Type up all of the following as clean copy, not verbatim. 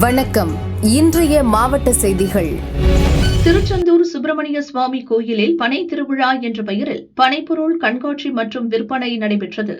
வணக்கம். இன்றைய மாவட்ட செய்திகள். திருச்செந்தூர் சுப்பிரமணிய சுவாமி கோயிலில் பனை திருவிழா என்ற பெயரில் பனைப்பொருள் கண்காட்சி மற்றும் விற்பனை நடைபெற்றது.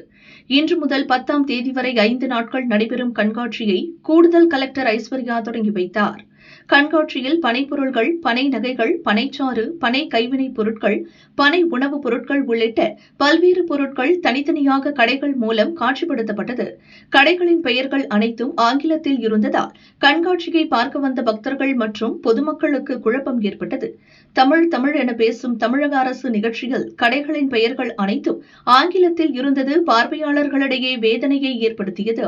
இன்று முதல் 10ஆம் தேதி வரை 5 நாட்கள் நடைபெறும் கண்காட்சியை கூடுதல் கலெக்டர் ஐஸ்வர்யா தொடங்கி வைத்தார். கண்காட்சியில் பனைப்பொருள்கள், பனை நகைகள், பனைச்சாறு, பனை கைவினைப் பொருட்கள், பனை உணவுப் பொருட்கள் உள்ளிட்ட பல்வேறு பொருட்கள் தனித்தனியாக கடைகள் மூலம் காட்சிப்படுத்தப்பட்டது. கடைகளின் பெயர்கள் அனைத்தும் ஆங்கிலத்தில் இருந்ததால் கண்காட்சியை பார்க்க வந்த பக்தர்கள் மற்றும் பொதுமக்களுக்கு குழப்பம் ஏற்பட்டது. தமிழ் என பேசும் தமிழக அரசு நிகழ்ச்சியில் கடைகளின் பெயர்கள் அனைத்தும் ஆங்கிலத்தில் இருந்தது பார்வையாளர்களிடையே வேதனையை ஏற்படுத்தியது.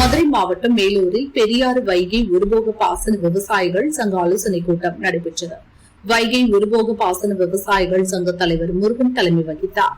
மதுரை மாவட்டம் மேலூரில் பெரியாறு வைகை ஒருபோக பாசன விவசாயிகள் சங்க ஆலோசனைக் கூட்டம் நடைபெற்றது. வைகை ஒருபோக பாசன விவசாயிகள் சங்க தலைவர் முருகன் தலைமை வகித்தார்.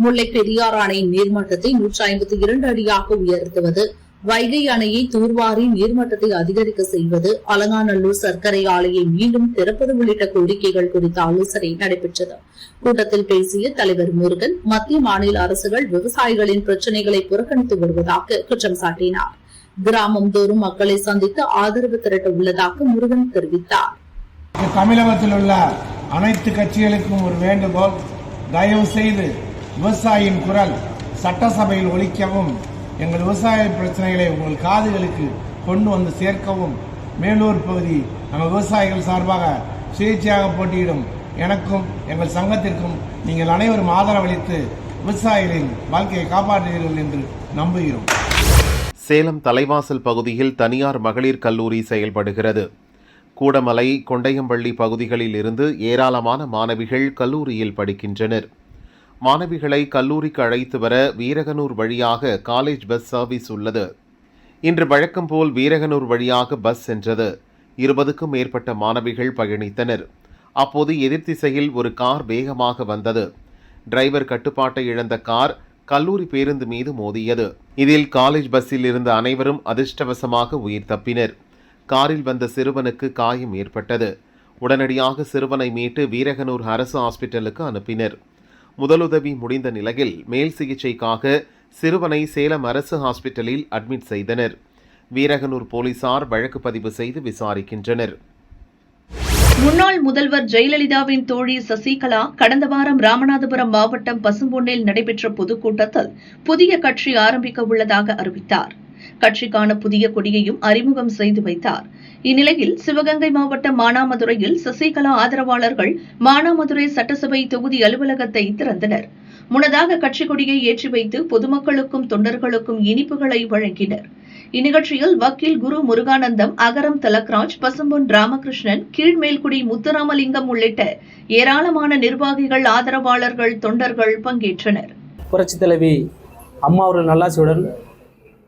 முல்லை பெரியாறு அணையின் நீர்மட்டத்தை 152 அடியாக உயர்த்துவது, வைகை அணையை தூர்வாரி நீர்மட்டத்தை அதிகரிக்க செய்வது, அலங்காநல்லூர் சர்க்கரை ஆலையை மீண்டும் திறப்பது உள்ளிட்ட கோரிக்கைகள் குறித்த ஆலோசனை நடைபெற்றது. கூட்டத்தில் பேசிய தலைவர் முருகன், மத்திய மாநில அரசுகள் விவசாயிகளின் பிரச்சினைகளை புறக்கணித்து வருவதாக குற்றம் சாட்டினார். கிராமம் தோறும் மக்களை சந்தித்து ஆதரவு திரட்ட உள்ளதாக முருகன் தெரிவித்தார். தமிழகத்தில் உள்ள அனைத்து கட்சிகளுக்கும் ஒரு வேண்டுகோள், தயவு செய்து விவசாயியின் குரல் சட்டசபையில் ஒலிக்கவும், எங்கள் விவசாய பிரச்சனைகளை உங்கள் காதுகளுக்கு கொண்டு வந்து சேர்க்கவும், மேலூர் பகுதி நம்ம விவசாயிகள் சார்பாக சுயேட்சையாக போட்டியிடும் எனக்கும் எங்கள் சங்கத்திற்கும் நீங்கள் அனைவரும் ஆதரவளித்து விவசாயிகளின் வாழ்க்கையை காப்பாற்றுவீர்கள் என்று நம்புகிறோம். சேலம் தலைவாசல் பகுதியில் தனியார் மகளிர் கல்லூரி செயல்படுகிறது. கூடமலை, கொண்டையம்பள்ளி பகுதிகளில் இருந்து ஏராளமான மாணவிகள் கல்லூரியில் படிக்கின்றனர். மாணவிகளை கல்லூரிக்கு அழைத்து வர வீரகனூர் வழியாக காலேஜ் பஸ் சர்வீஸ் உள்ளது. இன்று வழக்கம் போல் வீரகனூர் வழியாக பஸ் சென்றது. 20க்கும் மேற்பட்ட மாணவிகள் பயணித்தனர். அப்போது எதிர்த்திசையில் ஒரு கார் வேகமாக வந்தது. டிரைவர் கட்டுப்பாட்டை இழந்த கார் கல்லூரி பேருந்து மீது மோதியது. இதில் காலேஜ் பஸ்ஸில் இருந்த அனைவரும் அதிர்ஷ்டவசமாக உயிர் தப்பினர். காரில் வந்த சிறுவனுக்கு காயம் ஏற்பட்டது. உடனடியாக சிறுவனை மீட்டு வீரகனூர் அரசு ஹாஸ்பிட்டலுக்கு அனுப்பினர். முதலுதவி முடிந்த நிலையில் மேல் சிகிச்சைக்காக சிறுவனை சேலம் அரசு ஹாஸ்பிட்டலில் அட்மிட் செய்தனர். வீரகனூர் போலீசார் வழக்கு பதிவு செய்து விசாரிக்கின்றனர். முன்னாள் முதல்வர் ஜெயலலிதாவின் தோழி சசிகலா கடந்த வாரம் ராமநாதபுரம் மாவட்டம் பசும்பொன்னில் நடைபெற்ற பொதுக்கூட்டத்தில் புதிய கட்சி ஆரம்பிக்க உள்ளதாக அறிவித்தார். கட்சிக்கான புதிய கொடியையும் அறிமுகம் செய்து வைத்தார். இந்நிலையில் சிவகங்கை மாவட்டம் மானாமதுரையில் சசிகலா ஆதரவாளர்கள் மானாமதுரை சட்டசபை தொகுதி அலுவலகத்தை திறந்தனர். முன்னதாக கட்சி கொடியை ஏற்றி வைத்து பொதுமக்களுக்கும் தொண்டர்களுக்கும் இனிப்புகளை வழங்கினர். இந்நிகழ்ச்சியில் வக்கீல் குரு முருகானந்தம், அகரம் தலக்ராஜ், பசும்பொன் ராமகிருஷ்ணன், கீழ்மேல்குடி முத்துராமலிங்கம் உள்ளிட்ட ஏராளமான நிர்வாகிகள், ஆதரவாளர்கள், தொண்டர்கள் பங்கேற்றனர். புரட்சி தலைவி அம்மா அவர்கள் நல்லாட்சியுடன்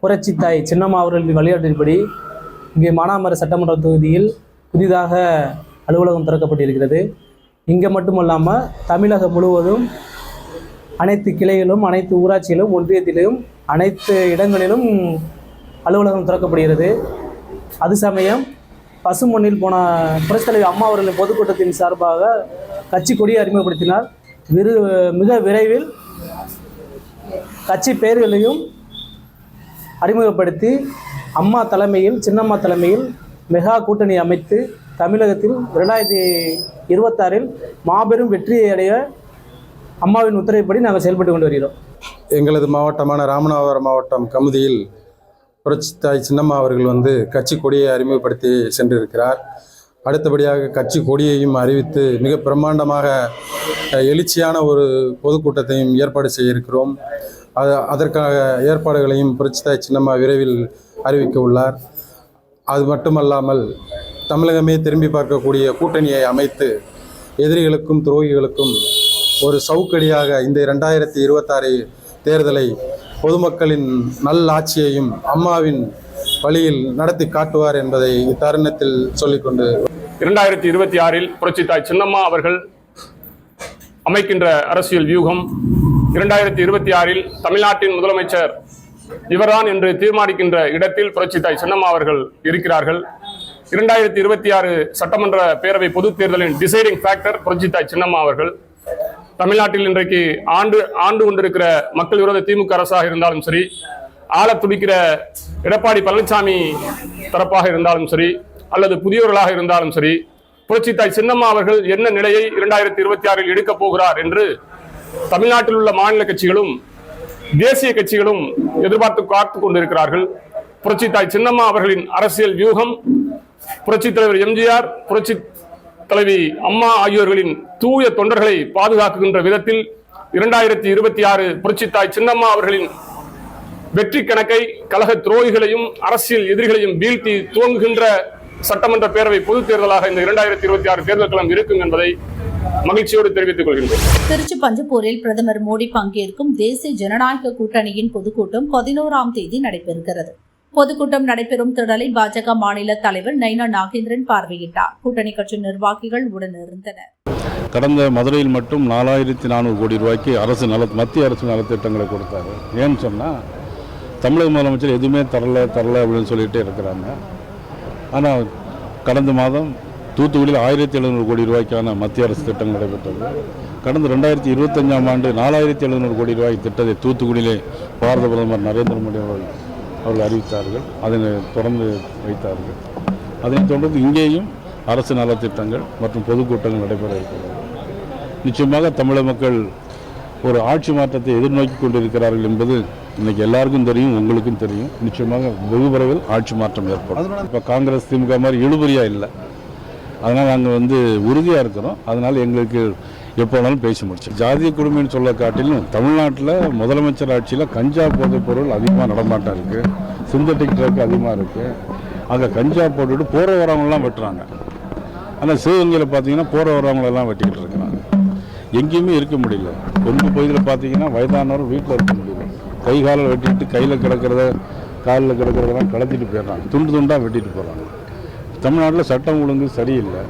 புரட்சி தாய் சின்னம்மா அவர்களின் வழிகாட்டின்படி இங்கே மானாமதுரை சட்டமன்ற தொகுதியில் புதிதாக அலுவலகம் திறக்கப்பட்டிருக்கிறது. இங்கே மட்டுமல்லாமல் தமிழகம் முழுவதும் அனைத்து கிளைகளிலும், அனைத்து ஊராட்சியிலும், ஒன்றியத்திலும், அனைத்து இடங்களிலும் அலுவலகம் திறக்கப்படுகிறது. அது சமயம் பசும்பொன்னில் போன புரட்சித் தலைவர் அம்மா அவர்களின் பொதுக்கூட்டத்தின் சார்பாக கட்சி கொடியை அறிமுகப்படுத்தினார். மிக விரைவில் கட்சி பெயர்களையும் அறிமுகப்படுத்தி அம்மா தலைமையில், சின்னம்மா தலைமையில் மெகா கூட்டணி அமைத்து தமிழகத்தில் 2026 மாபெரும் வெற்றியை அடைய அம்மாவின் உத்தரவுப்படி நாங்கள் செயல்பட்டு கொண்டு வருகிறோம். எங்களது மாவட்டமான ராமநாதபுரம் மாவட்டம் கமுதியில் புரட்சி தாய் சின்னம்மா அவர்கள் கட்சி கொடியை அறிமுகப்படுத்தி சென்றிருக்கிறார். அடுத்தபடியாக கட்சி கொடியையும் அறிவித்து மிக பிரம்மாண்டமாக எழுச்சியான ஒரு பொதுக்கூட்டத்தையும் ஏற்பாடு செய்ய இருக்கிறோம். அதற்காக ஏற்பாடுகளையும் புரட்சி தாய் சின்னம்மா விரைவில் அறிவிக்க உள்ளார். அது மட்டுமல்லாமல் தமிழகமே திரும்பி பார்க்கக்கூடிய கூட்டணியை அமைத்து எதிரிகளுக்கும் துரோகிகளுக்கும் ஒரு சவுக்கடியாக இந்த 2026 தேர்தலை பொதுமக்களின் நல்லாட்சியையும் அம்மாவின் வழியில் நடத்தி காட்டுவார் என்பதை இத்தருணத்தில் சொல்லிக்கொண்டு 2026 புரட்சித்தாய் சின்னம்மா அவர்கள் அமைக்கின்ற அரசியல் வியூகம் 2026 தமிழ்நாட்டின் முதலமைச்சர் இவர்தான் என்று தீர்மானிக்கின்ற இடத்தில் புரட்சித்தாய் சின்னம்மா அவர்கள் இருக்கிறார்கள். 2026 சட்டமன்ற பேரவை பொதுத் தேர்தலின் டிசைடிங் ஃபேக்டர் புரட்சித்தாய் சின்னம்மா அவர்கள். தமிழ்நாட்டில் இன்றைக்கு ஆண்டு கொண்டிருக்கிற மக்கள் விரோத திமுக அரசாக இருந்தாலும் சரி, ஆள துடிக்கிற எடப்பாடி பழனிசாமி தரப்பாக இருந்தாலும் சரி, அல்லது புதியவர்களாக இருந்தாலும் சரி, புரட்சித்தாய் சின்னம்மா அவர்கள் என்ன நிலையை 2026 எடுக்கப் போகிறார் என்று தமிழ்நாட்டில் உள்ள மாநில கட்சிகளும் தேசிய கட்சிகளும் எதிர்பார்த்து காத்து கொண்டிருக்கிறார்கள். புரட்சித்தாய் சின்னம்மா அவர்களின் அரசியல் வியூகம் புரட்சித் தலைவர் எம்ஜிஆர், புரட்சி தலைவி அம்மா ஆகியோர்களின் தூய தொண்டர்களை பாதுகாக்கின்ற விதத்தில் 2026 புரட்சித்தாய் சின்னம்மா அவர்களின் வெற்றி கணக்கை கழக துரோகிகளையும் அரசியல் எதிரிகளையும் வீழ்த்தி துவங்குகின்ற சட்டமன்ற பேரவை பொதுத் தேர்தலாக இந்த 2026 தேர்தல் களம் இருக்கும் என்பதை மகிழ்ச்சியோடு தெரிவித்துக் கொள்கின்றோம். திருச்சி பஞ்சப்பூரில் பிரதமர் மோடி பங்கேற்கும் தேசிய ஜனநாயக கூட்டணியின் பொதுக்கூட்டம் 11ஆம் தேதி நடைபெறுகிறது. பொதுக்கூட்டம் நடைபெறும் திடலை பாஜக மாநில தலைவர் நைனா நாகேந்திரன் பார்வையிட்டார். கூட்டணி கட்சி நிர்வாகிகள் உடனிருந்தனர். கடந்த மதுரையில் மட்டும் 4400 கோடி ரூபாய்க்கு மத்திய அரசு நலத்திட்டங்களை கொடுத்தாரு. ஏன்னு சொன்னால் தமிழக முதலமைச்சர் எதுவுமே தரல அப்படின்னு சொல்லிகிட்டே இருக்கிறாங்க. ஆனால் கடந்த மாதம் தூத்துக்குடியில் 1700 கோடி ரூபாய்க்கான மத்திய அரசு திட்டம் நடைபெற்றது. கடந்த 2025ஆம் ஆண்டு 4700 கோடி ரூபாய் திட்டத்தை தூத்துக்குடியிலே பாரத பிரதமர் நரேந்திர மோடி அவர்கள் அறிவித்தார்கள். அதனை தொடர்ந்து வைத்தார்கள். அதனைத் தொடர்ந்து இங்கேயும் அரசு நலத்திட்டங்கள் மற்றும் பொதுக்கூட்டங்கள் நடைபெற இருக்கிறது. நிச்சயமாக தமிழக மக்கள் ஒரு ஆட்சி மாற்றத்தை எதிர்நோக்கி கொண்டிருக்கிறார்கள் என்பது இன்னைக்கு எல்லாருக்கும் தெரியும், உங்களுக்கும் தெரியும். நிச்சயமாக வெகு விரைவில் ஆட்சி மாற்றம் ஏற்படும். இப்போ காங்கிரஸ் திமுக மாதிரி இழுபறியாக இல்லை. அதனால் நாங்கள் உறுதியாக இருக்கிறோம். அதனால் எங்களுக்கு எப்போ வேணாலும் பேசி முடிச்சோம். ஜாதிய குடும்பம்னு சொல்ல காட்டிலும் தமிழ்நாட்டில் முதலமைச்சர் ஆட்சியில் கஞ்சா போதைப் பொருள் அதிகமாக நடமாட்டம் இருக்குது, சிந்தட்டிக் ட்ரக் அதிகமாக இருக்குது. அங்கே கஞ்சா போட்டுவிட்டு போகிற வரவங்களாம் வெட்டுறாங்க. ஆனால் சிவகங்கையில் பார்த்தீங்கன்னா போகிற வரவங்களெல்லாம் வெட்டிக்கிட்டு இருக்கிறாங்க. எங்கேயுமே இருக்க முடியல. கொங்கு பகுதியில் பார்த்தீங்கன்னா வயதானவர் வீட்டில் இருக்க முடியல. கை காலில் வெட்டிட்டு கையில் கிடக்கிறத காலில் கிடக்கிறதெல்லாம் கலத்திட்டு போயிடுறாங்க. துண்டாக வெட்டிட்டு போகிறாங்க. தமிழ்நாட்டில் சட்டம் ஒழுங்கு சரியில்லை.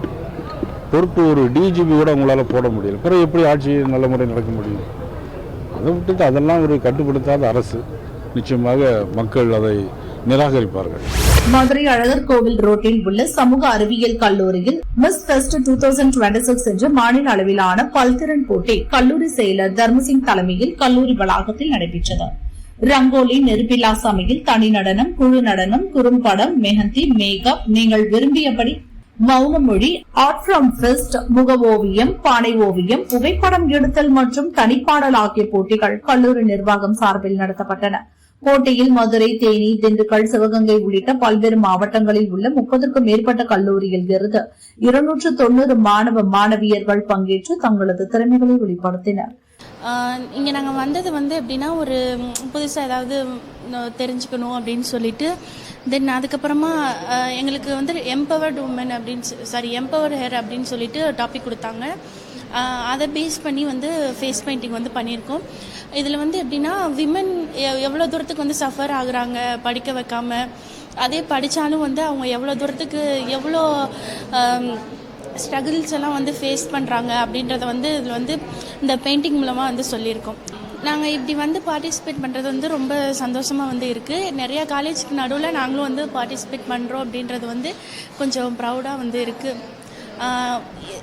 பொறுப்பு ஒரு டிஜிபி கூட உங்களால் போட முடியல. பிறகு எப்படி ஆட்சி நல்ல முறை நடக்க முடியும்? அதை விட்டுட்டு அதெல்லாம் ஒரு கட்டுப்படுத்தாத அரசு. நிச்சயமாக மக்கள் அதை நிராகரிப்பார்கள். மதுரை அழகர் கோவில் ரோட்டில் உள்ள சமூக அறிவியல் கல்லூரியில் மிஸ் ஃபெஸ்ட் 2026 என்ற மாநில அளவிலான பல்திறன் போட்டி கல்லூரி செயலர் தர்மசிங் தலைமையில் கல்லூரி வளாகத்தில் நடைபெற்றது. ரங்கோலி, நெருப்பில்லா சமையல், தனி நடனம், குழு நடனம், குறும்படம், மெஹந்தி, மேக்கப், நீங்கள் விரும்பியபடி மௌனமொழி, ஆர்ட் ஃப்ரம் ஃபெஸ்ட், முக ஓவியம், பானை ஓவியம், புகைப்படம் எடுத்தல் மற்றும் தனிப்பாடல் ஆகிய போட்டிகள் கல்லூரி நிர்வாகம் சார்பில் நடத்தப்பட்டன. போட்டியில் மதுரை, தேனி, திண்டுக்கல், சிவகங்கை உள்ளிட்ட பல்வேறு மாவட்டங்களில் உள்ள 30க்கும் மேற்பட்ட கல்லூரியில் இருந்து 290 மாணவ மாணவியர்கள் பங்கேற்று தங்களது திறமைகளை வெளிப்படுத்தினர். இங்கே நாங்கள் வந்தது எப்படின்னா ஒரு புதுசாக ஏதாவது தெரிஞ்சுக்கணும் அப்படின்னு சொல்லிட்டு தென் அதுக்கப்புறமா எங்களுக்கு எம்பவர்டு உமன் எம்பவர்டு ஹேர் அப்படின்னு சொல்லிட்டு டாபிக் கொடுத்தாங்க. அதை பேஸ் பண்ணி ஃபேஸ் பெயிண்டிங் பண்ணியிருக்கோம். இதில் எப்படின்னா விமன் எவ்வளோ தூரத்துக்கு சஃபர் ஆகுறாங்க படிக்க வைக்காம, அதே படித்தாலும் அவங்க எவ்வளோ தூரத்துக்கு எவ்வளோ ஸ்ட்ரகிள்ஸ் எல்லாம் ஃபேஸ் பண்ணுறாங்க அப்படின்றத இதில் இந்த பெயிண்டிங் மூலமாக சொல்லியிருக்கோம். நாங்கள் இப்படி பார்ட்டிசிபேட் பண்ணுறது ரொம்ப சந்தோஷமாக இருக்குது. நிறையா காலேஜுக்கு நடுவில் நாங்களும் பார்ட்டிசிபேட் பண்ணுறோம் அப்படின்றது கொஞ்சம் ப்ரௌடாக இருக்குது.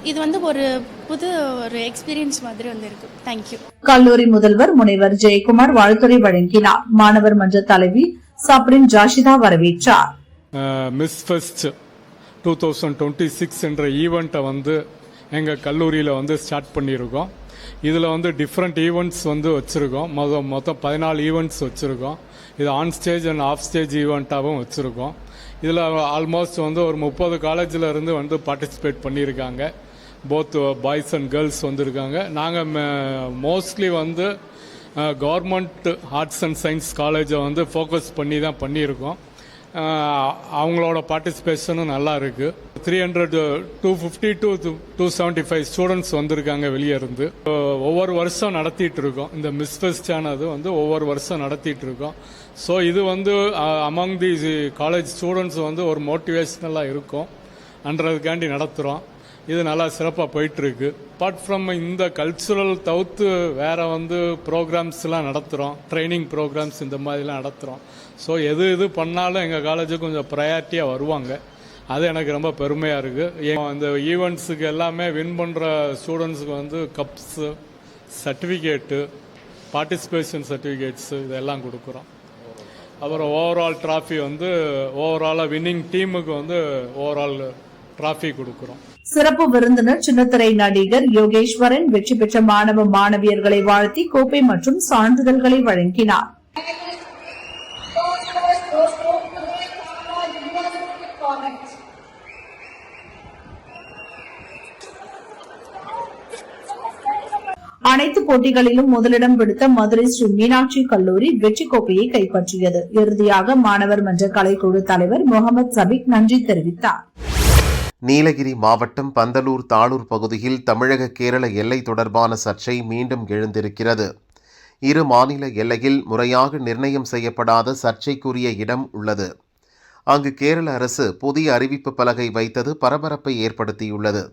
இது ஒரு புது ஒரு எக்ஸ்பீரியன்ஸ் மாதிரி இருக்கு. தேங்க்யூ. கல்லூரி முதல்வர் முனைவர் ஜெயக்குமார் வாழ்த்துரை வழங்கினார். மாணவர் மன்ற தலைவி சப்ரின் ஜாஷிதா வரவேற்றார். மிஸ் ஃபெஸ்ட் 2026 என்ற ஈவெண்ட்டை எங்கள் கல்லூரியில் ஸ்டார்ட் பண்ணியிருக்கோம். இதில் டிஃப்ரெண்ட் ஈவெண்ட்ஸ் வச்சுருக்கோம். மொத்தம் 14 ஈவெண்ட்ஸ் வச்சுருக்கோம். இது on stage and off stage ஈவெண்ட்டாகவும் வச்சுருக்கோம். இதில் ஆல்மோஸ்ட் ஒரு 30 காலேஜில் இருந்து பார்ட்டிசிபேட் பண்ணியிருக்காங்க. போத் பாய்ஸ் அண்ட் கேர்ள்ஸ் வந்திருக்காங்க. நாங்கள் mostly government arts and science காலேஜை ஃபோக்கஸ் பண்ணி தான் பண்ணியிருக்கோம். அவங்களோட பார்ட்டிசிபேஷனும் நல்லா இருக்குது. 250 to 275 ஸ்டூடெண்ட்ஸ் வந்திருக்காங்க வெளியே இருந்து. ஒவ்வொரு வருஷம் நடத்திட்டு இருக்கோம். இந்த மிஸ் ஃபெஸ்ட் ஆனது ஒவ்வொரு வருஷம் நடத்திட்டு இருக்கோம். ஸோ இது அமங் தி காலேஜ் ஸ்டூடெண்ட்ஸ் ஒரு மோட்டிவேஷ்னலாக இருக்கும் அன்றதுக்காண்டி நடத்துகிறோம். இது நல்லா சிறப்பாக போயிட்டுருக்கு. அப்பார்ட் ஃப்ரம் இந்த கல்ச்சுரல் தவிர்த்து வேறு ப்ரோக்ராம்ஸ்லாம் நடத்துகிறோம். ட்ரைனிங் ப்ரோக்ராம்ஸ் இந்த மாதிரிலாம் நடத்துகிறோம். ஸோ எது பண்ணாலும் எங்கள் காலேஜுக்கு கொஞ்சம் ப்ரையாரிட்டியாக வருவாங்க. அது எனக்கு ரொம்ப பெருமையாக இருக்குது. இந்த ஈவெண்ட்ஸுக்கு எல்லாமே வின் பண்ணுற ஸ்டூடெண்ட்ஸுக்கு கப்ஸு, சர்டிஃபிகேட்டு, பார்ட்டிசிபேஷன் சர்டிஃபிகேட்ஸு இதெல்லாம் கொடுக்குறோம். அப்புறம் ஓவரால் ட்ராஃபி ஓவராலாக வின்னிங் டீமுக்கு ஓவரால் ட்ராஃபி கொடுக்குறோம். சிறப்பு விருந்தினர் சின்னத்திரை நடிகர் யோகேஸ்வரன் வெற்றி பெற்ற மாணவ மாணவியர்களை வாழ்த்தி கோப்பை மற்றும் சான்றிதழ்களை வழங்கினார். அனைத்து போட்டிகளிலும் முதலிடம் பிடித்த மதுரை ஸ்ரீ மீனாட்சி கல்லூரி வெற்றி கோப்பையை கைப்பற்றியது. இறுதியாக மாணவர் மன்ற கலைக்குழு தலைவர் முகமது சபிக் நன்றி தெரிவித்தார். நீலகிரி மாவட்டம் பந்தலூர் தாளூர் பகுதியில் தமிழக கேரள எல்லை தொடர்பான சர்ச்சை மீண்டும் எழுந்திருக்கிறது. இரு மாநில எல்லையில் முறையாக நிர்ணயம் செய்யப்படாத சர்ச்சைக்குரிய இடம் உள்ளது. அங்கு கேரள அரசு புதிய அறிவிப்பு பலகை வைத்தது பரபரப்பை ஏற்படுத்தியுள்ளது.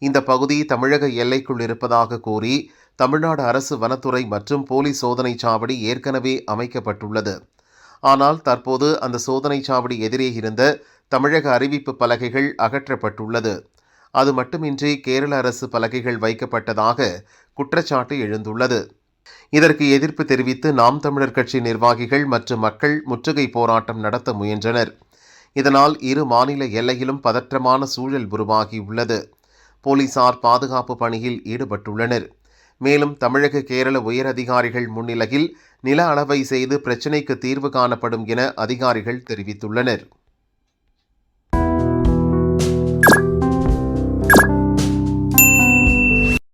இந்த பகுதி தமிழக எல்லைக்குள் இருப்பதாக கூறி தமிழ்நாடு அரசு வனத்துறை மற்றும் போலீஸ் சோதனை சாவடி ஏற்கனவே அமைக்கப்பட்டுள்ளது. ஆனால் தற்போது அந்த சோதனை சாவடி எதிரே இருந்த தமிழக அறிவிப்பு பலகைகள் அகற்றப்பட்டுள்ளது. அது மட்டுமின்றி கேரள அரசு பலகைகள் வைக்கப்பட்டதாக குற்றச்சாட்டு எழுந்துள்ளது. இதற்கு எதிர்ப்பு தெரிவித்து நாம் தமிழர் கட்சி நிர்வாகிகள் மற்றும் மக்கள் முற்றுகை போராட்டம் நடத்த முயன்றனர். இதனால் இரு மாநில எல்லையிலும் பதற்றமான சூழல் உருவாகியுள்ளது. போலீசார் பாதுகாப்பு பணியில் ஈடுபட்டுள்ளனர். மேலும் தமிழக கேரள உயர் அதிகாரிகள் முன்னிலையில் நில அளவை செய்து பிரச்சினைக்கு தீர்வு காணப்படும் என அதிகாரிகள் தெரிவித்துள்ளனர்.